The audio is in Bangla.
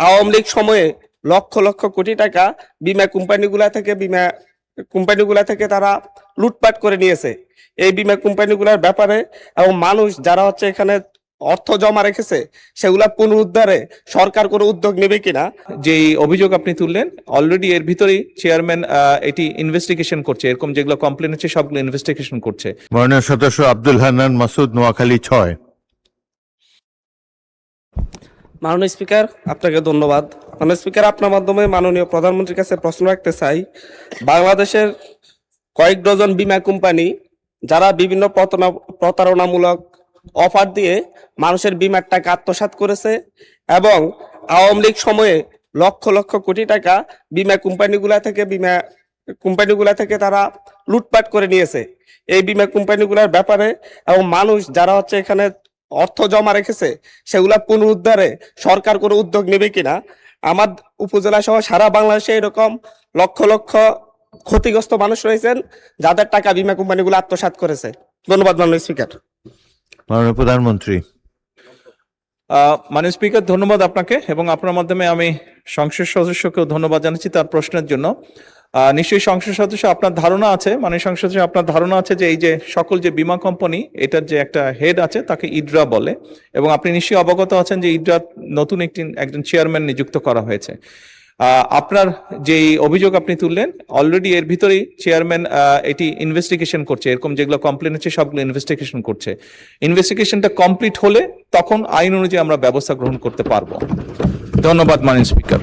আওয়ামী লীগ সময়ে লক্ষ লক্ষ কোটি টাকা বীমা কোম্পানিগুলা থেকে তারা লুটপাট করে নিয়েছে। এই বীমা কোম্পানিগুলোর ব্যাপারে এবং মানুষ যারা এখানে অর্থ জমা রেখেছে সেগুলা পুনরুদ্ধারে সরকার কোনো উদ্যোগ নেবে কিনা। যে অভিযোগ আপনি তুললেন, অলরেডি এর ভিতরেই চেয়ারম্যান এটি ইনভেস্টিগেশন করছে। এরকম যেগুলো কমপ্লেন হচ্ছে সবগুলো ইনভেস্টিগেশন করছে। মাননীয় সদস্য আব্দুল হান্নান মাসুদ, নোয়াখালী 6। মাননীয় স্পিকার, আপনাকে ধন্যবাদ। মাননীয় স্পিকার, আপনার মাধ্যমে মাননীয় প্রধানমন্ত্রীর কাছে প্রশ্ন রাখতে চাই। বাংলাদেশের কয়েক ডজন বীমা কোম্পানি যারা বিভিন্ন প্রতারণামূলক অফার দিয়ে মানুষের বীমার টাকা আত্মসাৎ করেছে এবং আওয়ামী লীগ সময়ে লক্ষ লক্ষ কোটি টাকা বীমা কোম্পানিগুলা থেকে তারা লুটপাট করে নিয়েছে। এই বীমা কোম্পানিগুলোর ব্যাপারে এবং মানুষ যারা এখানে অর্থ জমা রেখেছে সেগুলা পুনরুদ্ধারে সরকার কোনো উদ্যোগ নেবে কিনা। আমার উপজেলা সহ সারা বাংলাদেশে এরকম লক্ষ লক্ষ ক্ষতিগ্রস্ত মানুষ রয়েছেন যাদের টাকা বীমা কোম্পানিগুলো আত্মসাৎ করেছে। ধন্যবাদ মাননীয় স্পিকার। মাননীয় প্রধানমন্ত্রী। মাননীয় স্পিকার, ধন্যবাদ আপনাকে এবং আপনার মাধ্যমে আমি সংসদ সদস্যকেও ধন্যবাদ জানাচ্ছি তার প্রশ্নের জন্য। নিশ্চয়ই সংসদ সদস্য আপনার ধারণা আছে, মাননীয় সংসদ সদস্য আপনার ধারণা আছে যে এই যে সকল যে বীমা কোম্পানি এটার যে একটা হেড আছে তাকে ইডরা বলে, এবং আপনি নিশ্চয়ই অবগত আছেন যে ইডরা নতুন একজন চেয়ারম্যান নিযুক্ত করা হয়েছে। আপনার যে অভিযোগ আপনি তুললেন, অলরেডি এর ভিতরেই চেয়ারম্যান এটি ইনভেস্টিগেশন করছে। এরকম যেগুলো কমপ্লেন হচ্ছে সবগুলো ইনভেস্টিগেশন করছে। ইনভেস্টিগেশনটা কমপ্লিট হলে তখন আইন অনুযায়ী আমরা ব্যবস্থা গ্রহণ করতে পারবো। ধন্যবাদ মাননীয় স্পিকার।